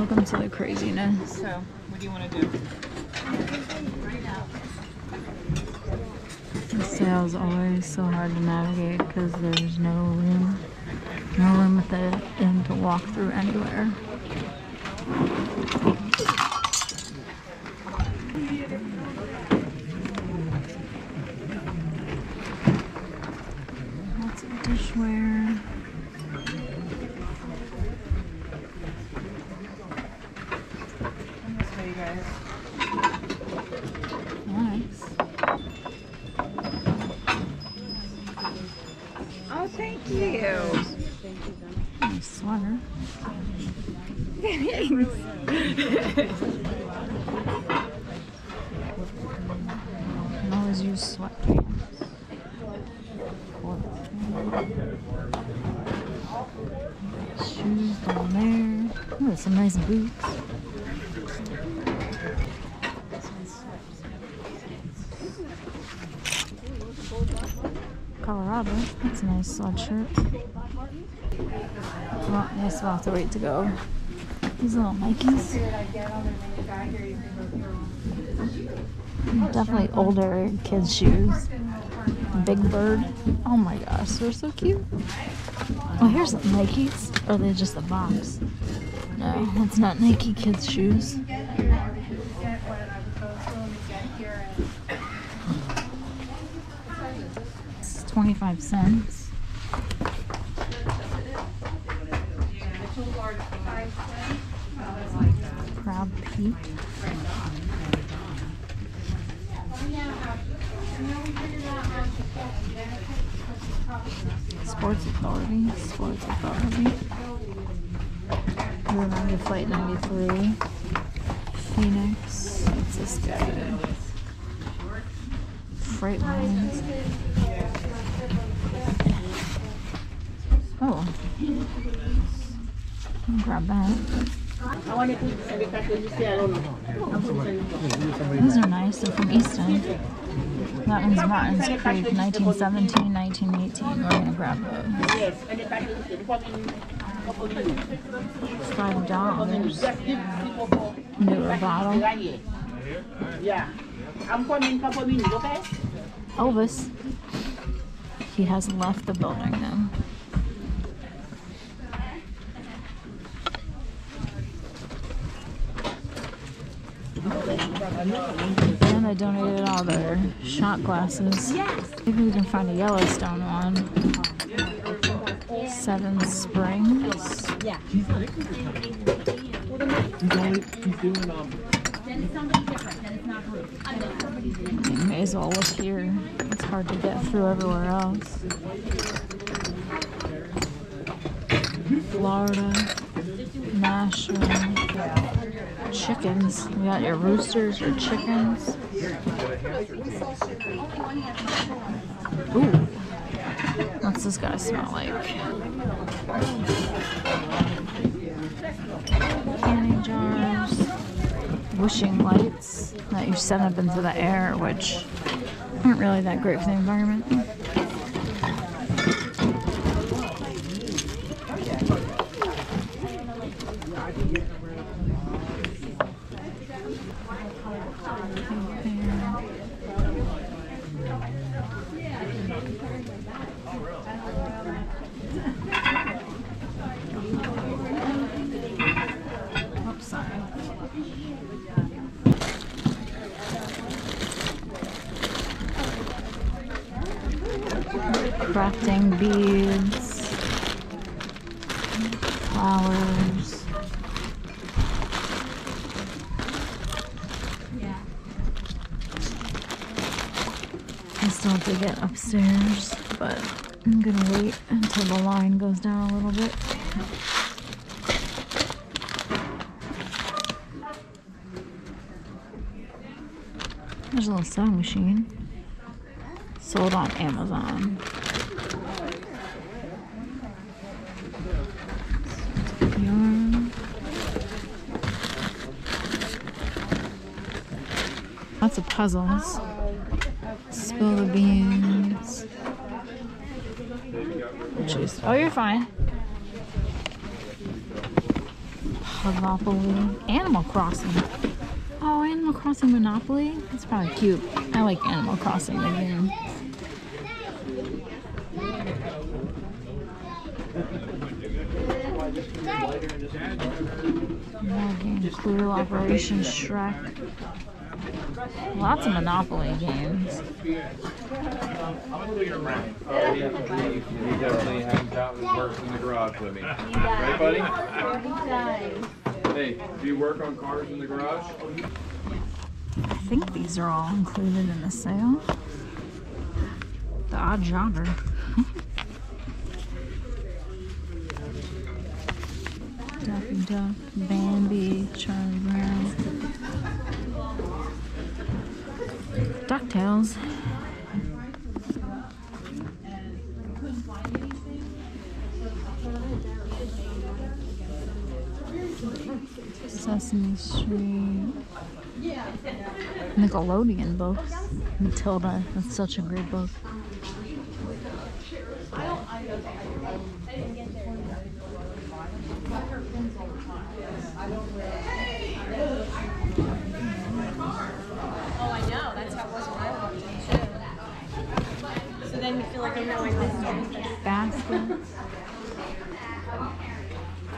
Welcome to the craziness. So, what do you want to do? The sale's always so hard to navigate because there's no room at the end to walk through anywhere. Lots of dishware. Nice. Oh, thank you. Nice sweater. Can always use sweatpants. Shoes down there. Ooh, some nice boots. Colorado. That's a nice sweatshirt. Well, I guess we'll have to wait to go. These little Nikes. Definitely older kids' shoes. Big Bird. Oh my gosh, they're so cute. Oh, here's some Nikes. Or are they just a box? No, that's not Nike kids' shoes. It's 25 cents. Crab Peak. Sports Authority. Remember Flight 93. Phoenix. What's this guy? Freight lines. Oh. I'll grab that. These are nice. They're from Easton. That one's Martin's Creek, 1917, 1918. We're going to grab those. $5. Newer bottle. Elvis. He has left the building now. And I donated all their shot glasses. Maybe we can find a Yellowstone one. Seven Springs. He's doing You may as well look here. It's hard to get through everywhere else. Florida, Nashville. Chickens. You got your roosters, your chickens. Ooh. What's this guy smell like? Candy jars. Wishing lights that you send up into the air, which aren't really that great for the environment. Crafting beads, flowers. I still have to get upstairs, but I'm gonna wait until the line goes down a little bit. There's a little sewing machine. Sold on Amazon. Yarn. Lots of puzzles. Spill the beans. Jeez. Oh, you're fine. Monopoly. Animal Crossing. Oh, Animal Crossing Monopoly? That's probably cute. I like Animal Crossing, the game. More games. Clue, Operation Shrek. Lots of Monopoly games. He definitely hangs out and works in the garage with me. Right, buddy? Hey, do you work on cars in the garage? I think these are all included in the sale. The Odd Jogger. Daffy Duck, Bambi, Charlie Brown. DuckTales. Sesame Street. Nickelodeon books. Matilda. That's such a great book. Oh, I know. That's how it was when I walked in, too. So then you feel like you know like this. Baskets.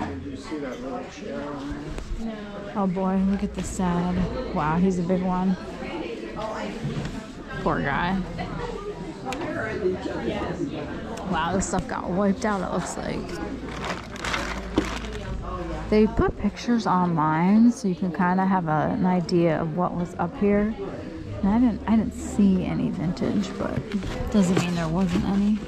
Did you see that little chair on there? No. Oh boy, look at the sad. Wow, he's a big one. Poor guy. Wow, this stuff got wiped out, it looks like. They put pictures online so you can kind of have an idea of what was up here. And I didn't see any vintage, but doesn't mean there wasn't any.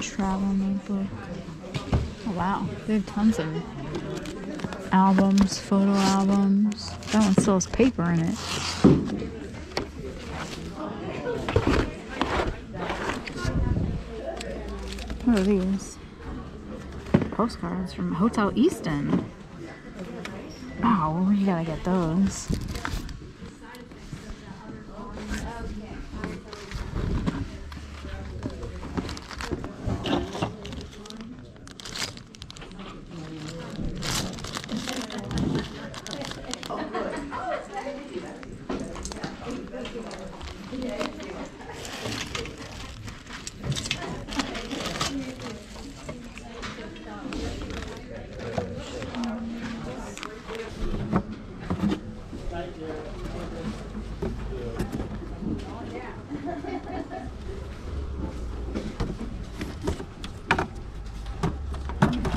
Travel notebook. Oh wow, they have tons of albums, photo albums. That one still has paper in it. What are these? Postcards from Hotel Easton. Wow, you gotta get those.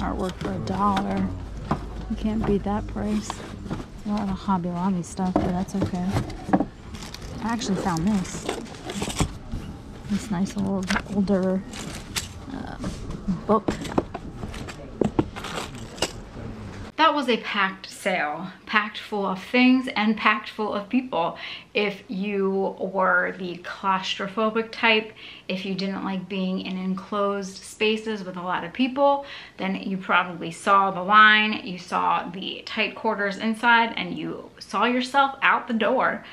Artwork for $1. You can't beat that price. A lot of Hobby Lobby stuff, but that's okay. I actually found this. This nice little older book. That was a packed sale, packed full of things and packed full of people. If you were the claustrophobic type, if you didn't like being in enclosed spaces with a lot of people, then you probably saw the line, you saw the tight quarters inside, and you saw yourself out the door.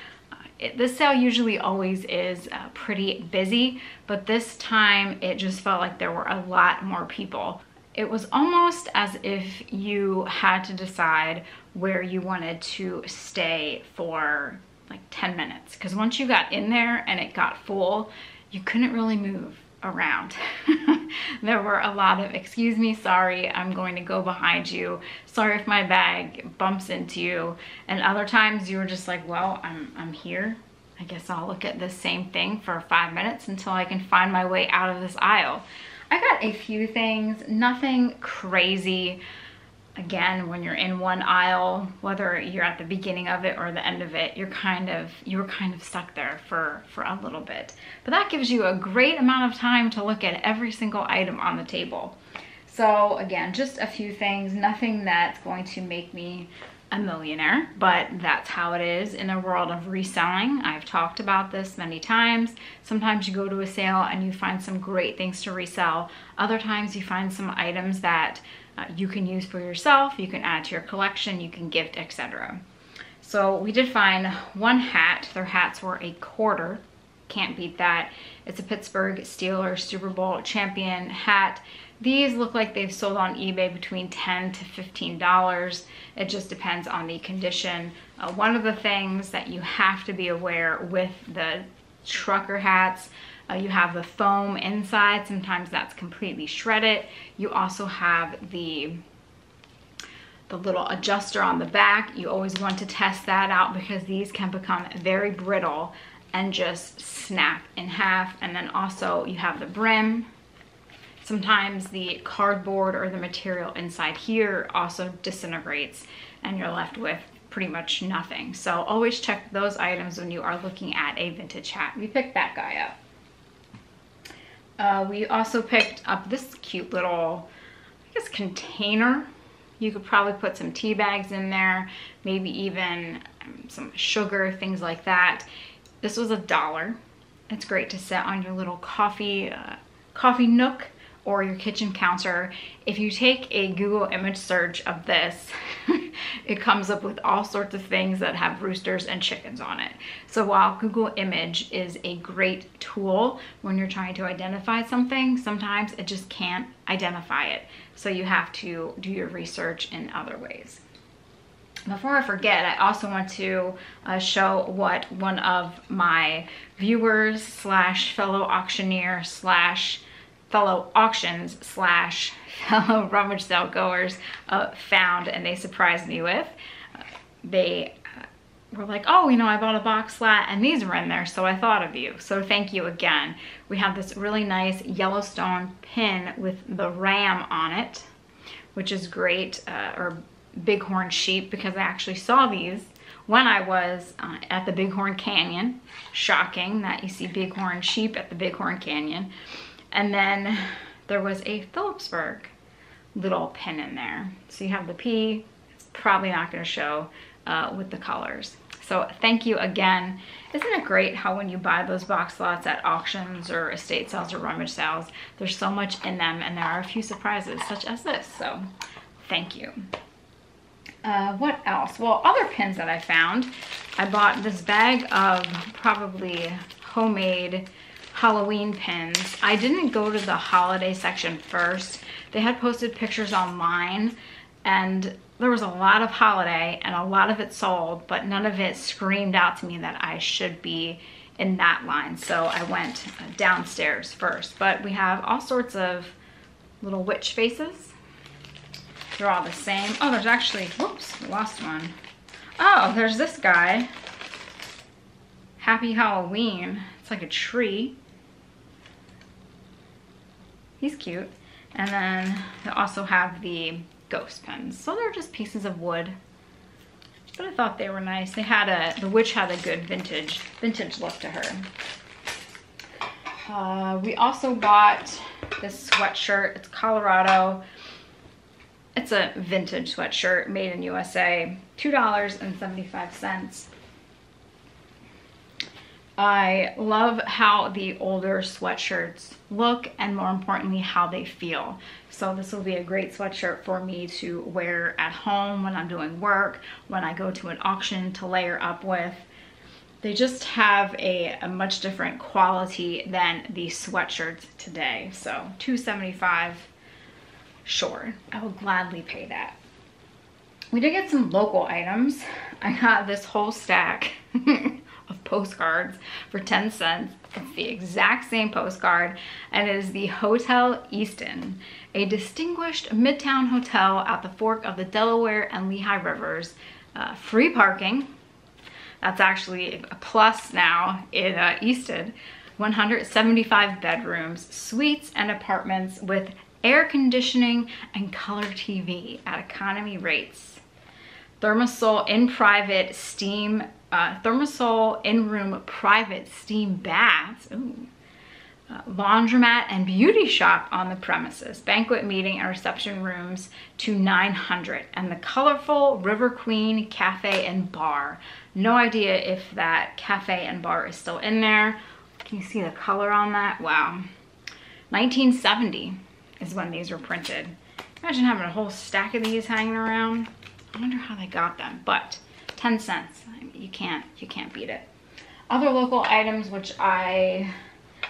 This sale usually always is pretty busy, but this time it just felt like there were a lot more people. It was almost as if you had to decide where you wanted to stay for like 10 minutes. Because once you got in there and it got full, you couldn't really move around. There were a lot of, excuse me, sorry, I'm going to go behind you. Sorry if my bag bumps into you. And other times you were just like, well, I'm here. I guess I'll look at the same thing for 5 minutes until I can find my way out of this aisle. I got a few things, nothing crazy. Again, when you're in one aisle, whether you're at the beginning of it or the end of it, you were kind of stuck there for a little bit. But that gives you a great amount of time to look at every single item on the table. So again, just a few things, nothing that's going to make me a millionaire, but that's how it is in the world of reselling. I've talked about this many times. Sometimes you go to a sale and you find some great things to resell. Other times you find some items that you can use for yourself, you can add to your collection, you can gift, etc. So we did find one hat. Their hats were $1.25. Can't beat that. It's a Pittsburgh Steelers Super Bowl champion hat. These look like they've sold on eBay between $10 to $15. It just depends on the condition. One of the things that you have to be aware with the trucker hats, you have the foam inside. Sometimes that's completely shredded. You also have the little adjuster on the back. You always want to test that out because these can become very brittle and just snap in half. And then also you have the brim. Sometimes the cardboard or the material inside here also disintegrates and you're left with pretty much nothing. So always check those items when you are looking at a vintage hat. We picked that guy up. We also picked up this cute little, I guess, container. You could probably put some tea bags in there, maybe even some sugar, things like that. This was $1. It's great to set on your little coffee nook or your kitchen counter. If you take a Google image search of this, it comes up with all sorts of things that have roosters and chickens on it. So while Google image is a great tool when you're trying to identify something, sometimes it just can't identify it. So you have to do your research in other ways. Before I forget, I also want to show what one of my viewers slash fellow auctioneer slash fellow auctions slash fellow rummage sale goers found, and they surprised me with. They were like, oh, you know, I bought a box flat and these were in there, so I thought of you. So thank you again. We have this really nice Yellowstone pin with the ram on it, which is great, or bighorn sheep, because I actually saw these when I was at the Bighorn Canyon. Shocking that you see bighorn sheep at the Bighorn Canyon. And then there was a Phillipsburg little pin in there. So you have the P. It's probably not going to show with the colors. So thank you again. Isn't it great how when you buy those box lots at auctions or estate sales or rummage sales, there's so much in them and there are a few surprises such as this. So thank you. What else? Well, other pins that I found. I bought this bag of probably homemade Halloween pins. I didn't go to the holiday section first. They had posted pictures online and there was a lot of holiday and a lot of it sold, but none of it screamed out to me that I should be in that line. So I went downstairs first. But we have all sorts of little witch faces. They're all the same. Oh, there's actually, whoops, lost one. Oh, there's this guy. Happy Halloween. It's like a tree. He's cute. And then they also have the ghost pins. So they're just pieces of wood. But I thought they were nice. They had the witch had a good vintage look to her. We also bought this sweatshirt. It's Colorado. It's a vintage sweatshirt made in USA, $2.75. I love how the older sweatshirts look and more importantly, how they feel. So this will be a great sweatshirt for me to wear at home when I'm doing work, when I go to an auction to layer up with. They just have a much different quality than the sweatshirts today. So $2.75. Sure, I will gladly pay that. We did get some local items. I got this whole stack of postcards for 10 cents. It's the exact same postcard, and it is the Hotel Easton, a distinguished midtown hotel at the fork of the Delaware and Lehigh Rivers. Free parking. That's actually a plus now in Easton. 175 bedrooms, suites, and apartments with air conditioning and color TV at economy rates. Thermosol in-private steam, Thermosol in-room private steam baths. Ooh. Laundromat and beauty shop on the premises. Banquet, meeting, and reception rooms to 900. And the colorful River Queen Cafe and Bar. No idea if that cafe and bar is still in there. Can you see the color on that? Wow. 1970 is when these were printed. Imagine having a whole stack of these hanging around. I wonder how they got them, but 10 cents. I mean, you can't beat it. Other local items, which I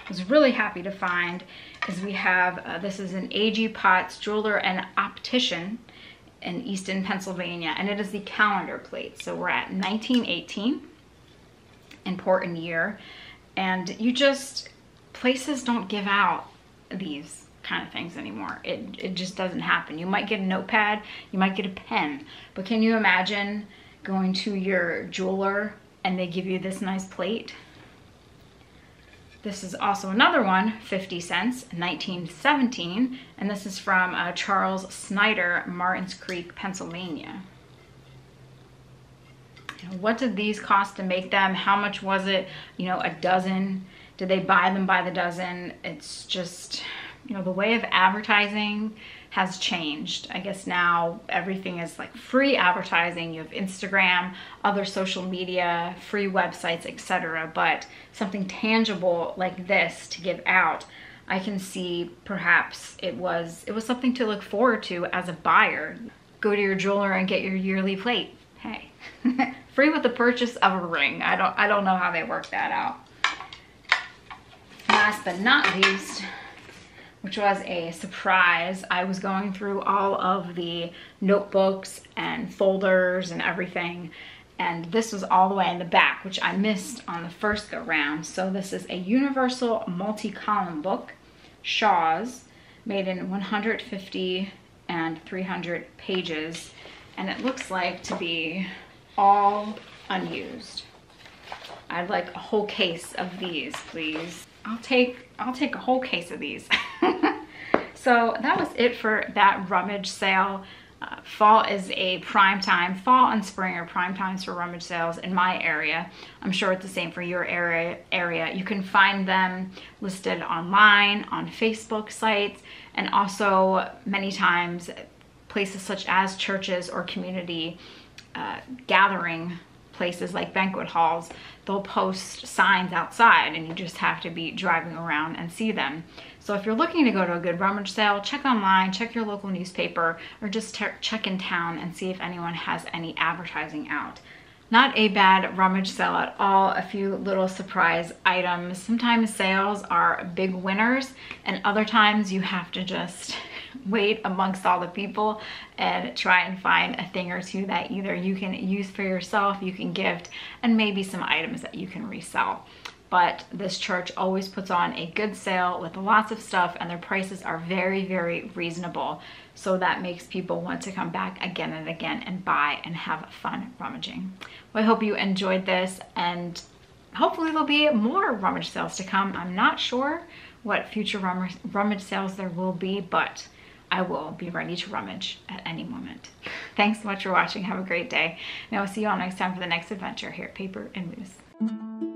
was really happy to find, is we have, this is an A.G. Potts jeweler and optician in Easton, Pennsylvania, and it is the calendar plate. So we're at 1918, important year, and places don't give out these kind of things anymore. It just doesn't happen. You might get a notepad, you might get a pen, but can you imagine going to your jeweler and they give you this nice plate? This is also another one, 50 cents, 1917, and this is from Charles Snyder, Martins Creek, Pennsylvania. What did these cost to make them? How much was it? You know, a dozen? Did they buy them by the dozen? It's just, you know, the way of advertising has changed. I guess now everything is like free advertising. You have Instagram, other social media, free websites, etc. But something tangible like this to give out, I can see perhaps it was something to look forward to as a buyer. Go to your jeweler and get your yearly plate. Hey, free with the purchase of a ring. I don't know how they work that out. Last but not least, which was a surprise, I was going through all of the notebooks and folders and everything, and this was all the way in the back, which I missed on the first go round. So this is a universal multi-column book, Shaw's, made in 150 and 300 pages, and it looks like to be all unused. I'd like a whole case of these, please. I'll take a whole case of these. So that was it for that rummage sale. Fall is a prime time. Fall and spring are prime times for rummage sales in my area. I'm sure it's the same for your area. You can find them listed online, on Facebook sites, and also many times places such as churches or community gathering places like banquet halls. They'll post signs outside and you just have to be driving around and see them. So if you're looking to go to a good rummage sale, check online, check your local newspaper, or just check in town and see if anyone has any advertising out. Not a bad rummage sale at all. A few little surprise items. Sometimes sales are big winners, and other times you have to just wait amongst all the people and try and find a thing or two that either you can use for yourself, you can gift, and maybe some items that you can resell. But this church always puts on a good sale with lots of stuff, and their prices are very, very reasonable. So that makes people want to come back again and again and buy and have fun rummaging. Well, I hope you enjoyed this, and hopefully there'll be more rummage sales to come. I'm not sure what future rummage sales there will be, but I will be ready to rummage at any moment. Thanks so much for watching. Have a great day. And I will see you all next time for the next adventure here at Paper and Moose.